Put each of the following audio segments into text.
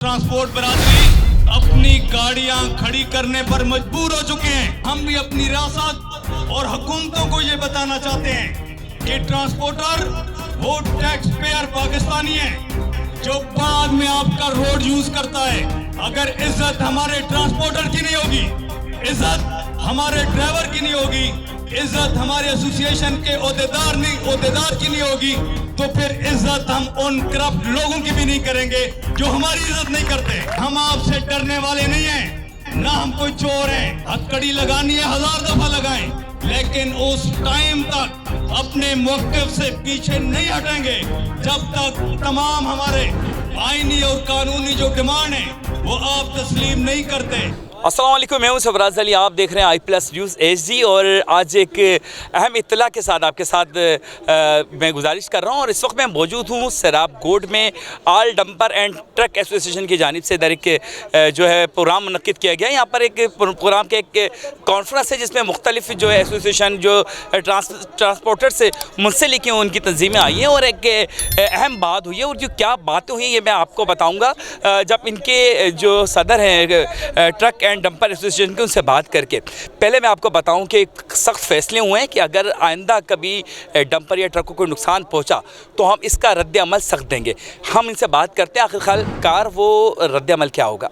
Transport बरादरी अपनी गाड़ियां खड़ी करने पर मजबूर हो चुके हैं। हम भी अपनी रियासत और हुकूमतों को ये बताना चाहते हैं कि ट्रांसपोर्टर वो टैक्स पेयर पाकिस्तानी है जो बाद में आपका रोड यूज करता है। अगर इज्जत हमारे ट्रांसपोर्टर की नहीं होगी, इज्जत हमारे ड्राइवर की नहीं होगी, इज्जत हमारे एसोसिएशन के ओहदेदार की नहीं होगी, तो फिर इज्जत हम उन करप्ट लोगों की भी नहीं करेंगे जो हमारी इज्जत नहीं करते। हम आपसे डरने वाले नहीं हैं, ना हम कोई चोर हैं। हथकड़ी लगानी है 1000 दफा लगाएं, लेकिन उस टाइम तक अपने मौक़िफ़ से पीछे नहीं हटेंगे जब तक तमाम हमारे आईनी और कानूनी जो डिमांड है वो आप तस्लीम नहीं करते। अस्सलाम वालेकुम, मैं हूं सरफराज अली। आप देख रहे हैं i+ न्यूज़ HD और आज एक अहम इत्तला के साथ आपके साथ मैं गुजारिश कर रहा हूं। और इस वक्त मैं मौजूद हूं सैराब गोड में। All dumper and truck association की जानिब से इधर एक जो है प्रोग्राम मुनक्किद किया गया है। यहाँ पर एक प्रोग्राम के एक कॉन्फ्रेंस है जिसमें मुख्तलिफ जो है एसोसिएशन जो ट्रांसपोर्टर से मुंसलिक हैं उनकी तंजीमें आई हैं और एक अहम बात हुई है। और जो क्या बातें हुई हैं ये मैं आपको बताऊँगा जब इनके जो सदर हैं ट्रक एंड डंपर एसोसिएशन के उनसे बात करके। पहले मैं आपको बताऊं कि सख्त फैसले हुए हैं कि अगर आइंदा कभी डंपर या ट्रक को कोई नुकसान पहुंचा तो हम इसका रद्द अमल सख्त देंगे। हम इनसे बात करते हैं आखिरकार वो रद्द अमल क्या होगा।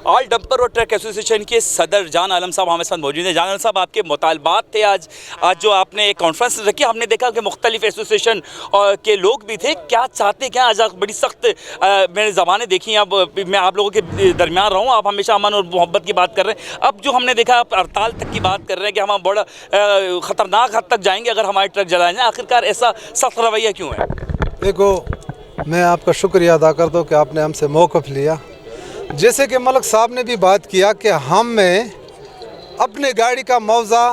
ऑल डंपर और ट्रक एसोसिएशन के सदर जान आलम साहब हमारे साथ मौजूद हैं। जान आलम साहब, आपके मुतालबात थे आज जो आपने एक कॉन्फ्रेंस रखी, हमने देखा कि मुख्तलिफ एसोसिएशन के लोग भी थे। क्या चाहते क्या? आज बड़ी सख्त मैंने ज़बानें देखी। अब मैं आप लोगों के दरमियान रहूँ, आप हमेशा अमन और मोहब्बत की बात कर रहे हैं। अब जो हमने देखा आप हड़ताल तक की बात कर रहे हैं कि हम बड़ा ख़तरनाक हद तक जाएंगे अगर हमारे ट्रक जलाए जाएँ। आखिरकार ऐसा सख्त रवैया क्यों है? देखो, मैं आपका शुक्रिया अदा करता हूँ कि आपने हमसे मौक़िफ़ लिया। जैसे कि मलक साहब ने भी बात किया कि हमें अपने गाड़ी का मुआवजा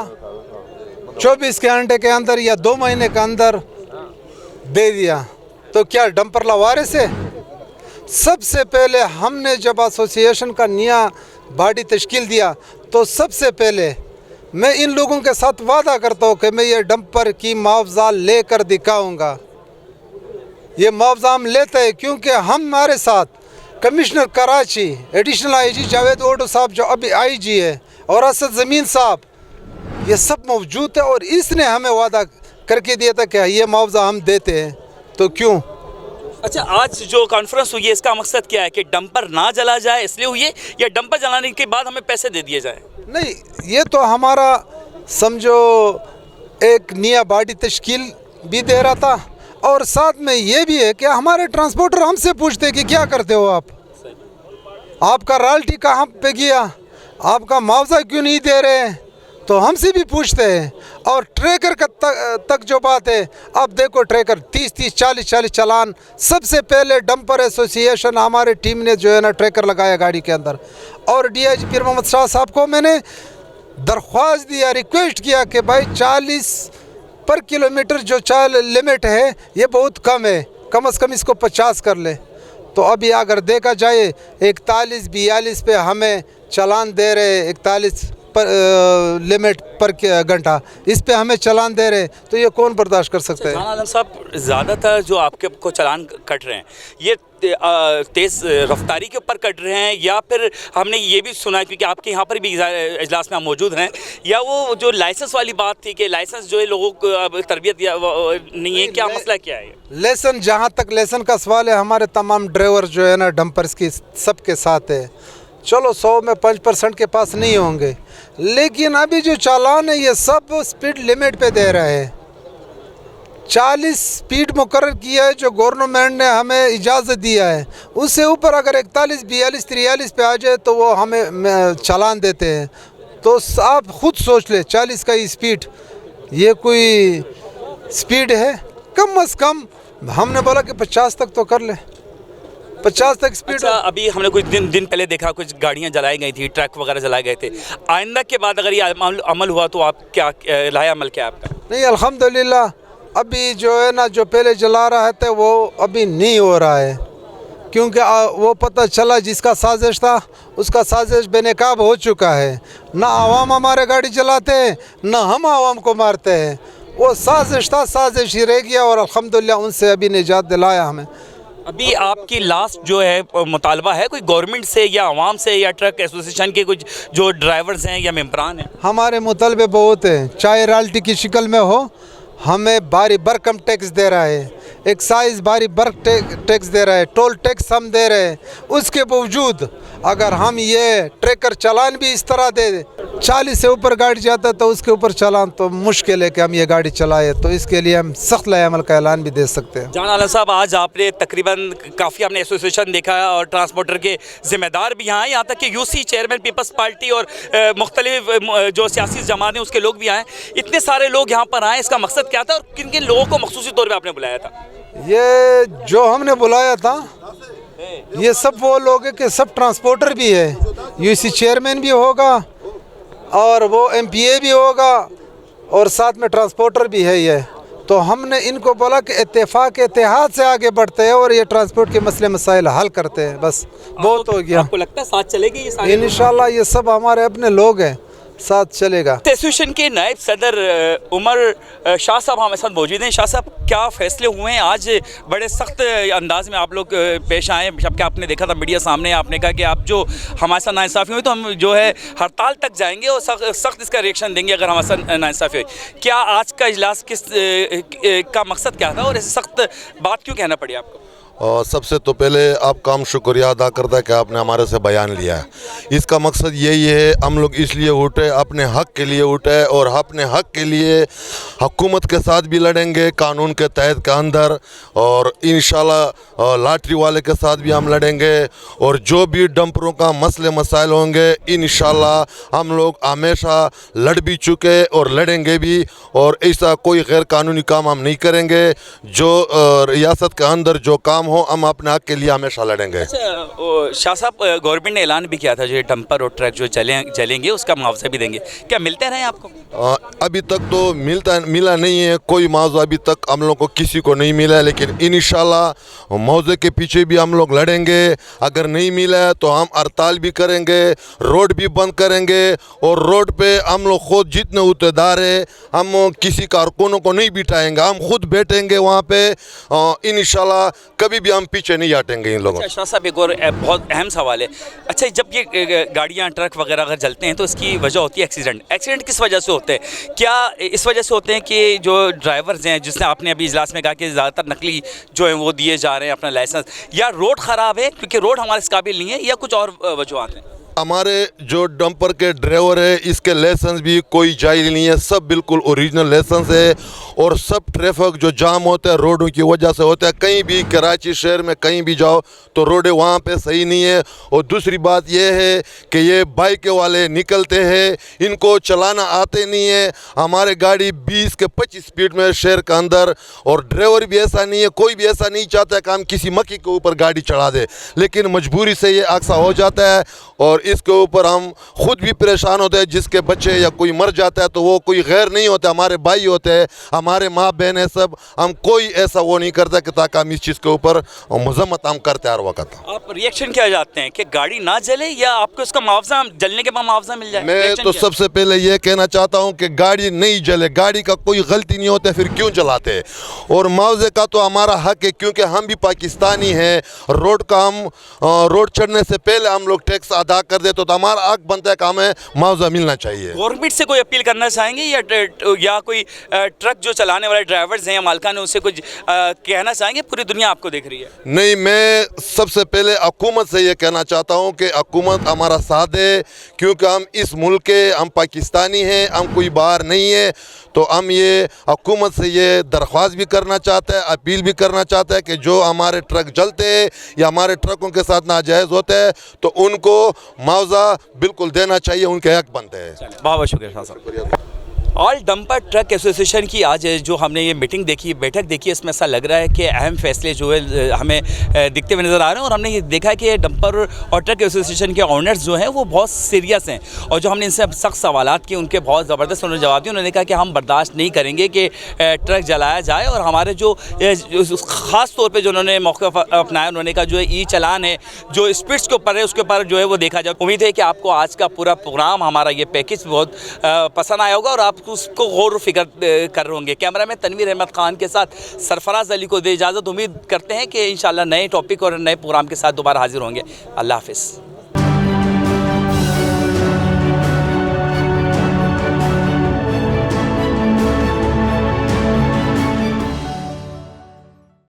24 घंटे के अंदर या 2 महीने के अंदर दे दिया, तो क्या डंपर लावारिस है? सबसे पहले हमने जब एसोसिएशन का नया बॉडी तश्कील दिया तो सबसे पहले मैं इन लोगों के साथ वादा करता हूँ कि मैं ये डंपर की मुआवजा लेकर दिखाऊँगा। ये मुआवजा हम लेते हैं क्योंकि हमारे साथ commissioner Karachi, additional IG Javed Odho साहब जो अभी IG है, और असद ज़मीन साहब, ये सब मौजूद है और इसने हमें वादा करके दिया था कि ये मुआवजा हम देते हैं। तो क्यों? अच्छा, आज जो कॉन्फ्रेंस हुई है इसका मकसद क्या है कि डंपर ना जला जाए इसलिए हुई है या डंपर जलाने के बाद हमें पैसे दे दिए जाए? नहीं, ये तो हमारा समझो एक नया बॉडी तश्कील भी दे रहा था और साथ में ये भी है कि हमारे ट्रांसपोर्टर हमसे पूछते कि क्या करते हो आपका रॉयल्टी कहाँ पे गया, आपका मुआवजा क्यों नहीं दे रहे, तो हमसे भी पूछते हैं। और ट्रैकर का तक जो बात है, अब देखो ट्रैकर 30-30, 40-40 चालान। सबसे पहले डंपर एसोसिएशन हमारे टीम ने जो है ना ट्रैकर लगाया गाड़ी के अंदर, और DIG पीर मोहम्मद शाह साहब को मैंने दरख्वास्त दिया, रिक्वेस्ट किया कि भाई 40 पर किलोमीटर जो लिमिट है ये बहुत कम है, कम से कम इसको 50 कर ले। तो अभी अगर देखा जाए 41-42 पे हमें चालान दे रहे, 41 पर लिमिट पर घंटा इस पे हमें चालान दे रहे, तो ये कौन बर्दाश्त कर सकता है? आलम साहब, ज़्यादातर जो आपके को चालान कट रहे हैं ये तेज़ रफ्तारी के ऊपर कट रहे हैं या फिर हमने ये भी सुना है क्योंकि आपके यहाँ पर भी इजलास में हम मौजूद हैं, या वो जो लाइसेंस वाली बात थी कि लाइसेंस जो है लोगों को तरबियत नहीं है, क्या मसला क्या है? लेसन, जहाँ तक लेसन का सवाल है, हमारे तमाम ड्राइवर जो है ना डंपर्स की सबके साथ है। चलो 100 में 5% के पास नहीं होंगे, लेकिन अभी जो चालान है ये सब स्पीड लिमिट पे दे रहे हैं। 40 स्पीड मुकर्रर किया है जो गवर्नमेंट ने हमें इजाज़त दिया है, उससे ऊपर अगर 41, 42, 43 पे आ जाए तो वो हमें चालान देते हैं। तो आप खुद सोच ले, 40 का स्पीड ये कोई स्पीड है? कम से कम हमने बोला कि 50 तक तो कर ले। 50 तक स्पीड। अच्छा, अभी हमने कुछ दिन पहले देखा कुछ गाड़ियां जलाई गई थी, ट्रक वगैरह जलाए गए थे। आइंदा के बाद अगर ये अमल हुआ तो आप क्या लाया अमल क्या आपका? नहीं, अल्हम्दुलिल्लाह अभी जो है ना, जो पहले जला रहा था वो अभी नहीं हो रहा है, क्योंकि वो पता चला जिसका साजिश था उसका साजिश बेनकाब हो चुका है। ना आवाम हमारे गाड़ी चलाते हैं, ना हम आवाम को मारते हैं। वो साजिश था, साजिश ही रह गया, और अल्हम्दुलिल्लाह उनसे अभी निजात दिलाया हमें। अभी आपकी लास्ट जो है मुतालबा है कोई गवर्नमेंट से या आवाम से या ट्रक एसोसिएशन के कुछ जो ड्राइवर्स हैं या मेंबरान हैं? हमारे मुतालबे बहुत हैं, चाहे रॉयल्टी की शक्ल में हो, हमें भारी भरकम टैक्स दे रहा है, एक्साइज भारी भरक टैक्स दे रहा है, टोल टैक्स हम दे रहे हैं। उसके बावजूद अगर हम ये ट्रैकर चालान भी इस तरह दे 40 से ऊपर गाड़ी जाता है तो उसके ऊपर चालान तो मुश्किल है कि हम ये गाड़ी चलाए। तो इसके लिए हम सख्त लाए-अमल का ऐलान भी दे सकते हैं। जान आलम साहब, आज आपने तकरीबन काफ़ी आपने एसोसिएशन देखा है और ट्रांसपोर्टर के ज़िम्मेदार भी आए, यहाँ तक कि यूसी चेयरमैन पीपल्स पार्टी और मुख्तलिफ जो सियासी जमात हैं उसके लोग भी आए। इतने सारे लोग यहाँ पर आए, इसका मकसद क्या था और किन किन लोगों को मखसूसी तौर पर आपने बुलाया था? ये जो हमने बुलाया था ये सब वो लोग हैं कि सब ट्रांसपोर्टर भी है, यूसी चेयरमैन भी होगा और वो एमपीए भी होगा और साथ में ट्रांसपोर्टर भी है ये। तो हमने इनको बोला कि इत्तेफाक इत्तेहाद से आगे बढ़ते हैं और ये ट्रांसपोर्ट के मसले मसाइल हल करते हैं। बस बहुत हो गया। आपको लगता है साथ चलेगी ये सारे? इंशाल्लाह ये सब हमारे अपने लोग हैं, साथ चलेगा। एसोसिएशन के नायब सदर उमर शाह साहब हमारे साथ मौजूद हैं। शाह साहब, क्या फैसले हुए हैं आज? बड़े सख्त अंदाज में आप लोग पेश आए, जबकि आपने देखा था मीडिया सामने, आपने कहा कि आप जो हमारे साथ नाइंसाफ़ी हुई तो हम जो है हड़ताल तक जाएंगे और सख्त इसका रिएक्शन देंगे अगर हमारे साथ नाइंसाफ़ी हुई। क्या आज का इजलास किस का मकसद क्या था और ऐसे सख्त बात क्यों कहना पड़ी आपको? और सबसे तो पहले आपका हम शुक्रिया अदा करता है कि आपने हमारे से बयान लिया है। इसका मकसद यही है, हम लोग इसलिए उठे, अपने हक़ के लिए उठे और अपने हक़ के लिए हुकूमत के साथ भी लड़ेंगे कानून के तहत के अंदर, और इंशाल्लाह लॉटरी वाले के साथ भी हम लड़ेंगे, और जो भी डंपरों का मसले मसाइल होंगे इंशाल्लाह हम लोग हमेशा लड़ भी चुके और लड़ेंगे भी, और ऐसा कोई गैर कानूनी काम हम नहीं करेंगे। जो रियासत के अंदर जो काम हो हम अपने हक के लिए हमेशा लड़ेंगे। अच्छा शाह साहब, गवर्नमेंट ने ऐलान भी किया था जो डंपर और ट्रक जो चलेंगे उसका मुआवजा भी देंगे, क्या मिलते रहे आपको? अभी तक तो मिला नहीं है, कोई मुआवजा अभी तक हम लोग को किसी को नहीं मिला है, लेकिन इंशाल्लाह मुआवजे के पीछे भी हम लोग लड़ेंगे। अगर नहीं मिला है तो हम हड़ताल भी करेंगे, रोड भी बंद करेंगे, और रोड पे हम लोग खुद जितने उहदेदार है हम किसी कारकुनों को नहीं बिठाएंगे, हम खुद बैठेंगे वहाँ पे। इंशाल्लाह कभी भी हम पीछे नहीं हटेंगे इन लोगों। अच्छा शाह साहब, एक और बहुत अहम सवाल है। अच्छा, जब ये गाड़ियाँ ट्रक वगैरह अगर जलते हैं तो इसकी वजह होती है एक्सीडेंट किस वजह से होते हैं? क्या इस वजह से होते हैं कि जो ड्राइवर्स हैं, जिसने आपने अभी इजलास में कहा कि ज़्यादातर नकली जो हैं वो दिए जा रहे हैं अपना लाइसेंस, या रोड ख़राब है क्योंकि रोड हमारे इस काबिल नहीं है, या कुछ और वजूहत हैं? हमारे जो डंपर के ड्राइवर है इसके लाइसेंस भी कोई जायज़ नहीं है, सब बिल्कुल ओरिजिनल लाइसेंस है, और सब ट्रैफिक जो जाम होता है रोडों की वजह से होता है। कहीं भी कराची शहर में कहीं भी जाओ तो रोडें वहाँ पे सही नहीं है। और दूसरी बात यह है कि ये बाइक वाले निकलते हैं, इनको चलाना आते नहीं है। हमारे गाड़ी 20 के 25 स्पीड में शहर के अंदर, और ड्राइवर भी ऐसा नहीं है, कोई भी ऐसा नहीं चाहता है कि हम किसी मक्की के ऊपर गाड़ी चढ़ा दे, लेकिन मजबूरी से ये अक्सर हो जाता है, और इसके ऊपर हम खुद भी परेशान होते हैं। जिसके बच्चे या कोई मर जाता है तो वो कोई गैर नहीं होता, हमारे भाई होते हैं, हमारे माँ बहन है सब, हम कोई ऐसा वो नहीं करता कि ताकि हम इस चीज़ के ऊपर मजम्मत हम करते हैं हर वक्त। आप रिएक्शन क्या चाहते हैं कि गाड़ी ना जले या आपको इसका मुआवजा जलने के बाद मुआवजा मिल जाए? मैं तो सबसे पहले ये कहना चाहता हूँ कि गाड़ी नहीं जले, गाड़ी का कोई गलती नहीं होता फिर क्यों जलाते? और मुआवजे का तो हमारा हक है क्योंकि हम भी पाकिस्तानी हैं। रोड का हम रोड चढ़ने से पहले हम लोग टैक्स अदा कर दे तो हमारा हक बनता है कि हमें मुआवजा मिलना चाहिए। गवर्नमेंट से कोई अपील करना चाहेंगे या कोई ट्रक जो चलाने वाले ड्राइवर्स हैं या मालकान उससे कुछ कहना चाहेंगे? पूरी दुनिया आपको देख रही है। नहीं, मैं सबसे पहले हुकूमत से ये कहना चाहता हूँ कि हुकूमत हमारा साथ दे, क्योंकि हम इस मुल्क के, हम पाकिस्तानी हैं, हम कोई बाहर नहीं है। तो हम ये हुकूमत से ये दरख्वास्त भी करना चाहते हैं, अपील भी करना चाहते हैं कि जो हमारे ट्रक जलते हैं या हमारे ट्रकों के साथ नाजायज़ होते हैं तो उनको मुआवजा बिल्कुल देना चाहिए, उनके हक बनते हैं। बहुत बहुत शुक्रिया साहब। ऑल डंपर ट्रक एसोसिएशन की आज जो हमने ये मीटिंग देखी, बैठक देखी, इसमें ऐसा लग रहा है कि अहम फैसले जो है हमें दिखते हुए नज़र आ रहे हैं। और हमने ये देखा है कि डंपर और ट्रक एसोसिएशन के ऑनर्स जो हैं वो बहुत सीरियस हैं, और जो हमने इनसे सख्त सवालात किए उनके बहुत ज़बरदस्त उन्होंने जवाब दिया। उन्होंने कहा कि हम बर्दाश्त नहीं करेंगे कि ट्रक जलाया जाए, और हमारे जो ख़ास तौर पर जो उन्होंने मौक़िफ़ अपनाया, उन्होंने कहा जो ई चालान है जो स्पीड्स के ऊपर है उसके ऊपर जो है वो देखा जाए। उम्मीद है कि आपको आज का पूरा प्रोग्राम, हमारा ये पैकेज बहुत पसंद आया होगा और आप उसको गौर फिक्र कर रहे होंगे। कैमरा में तनवीर अहमद खान के साथ सरफराज अली को दे इजाज़त। उम्मीद करते हैं कि इंशाल्लाह नए टॉपिक और नए प्रोग्राम के साथ दोबारा हाजिर होंगे। अल्लाह हाफ़िज़।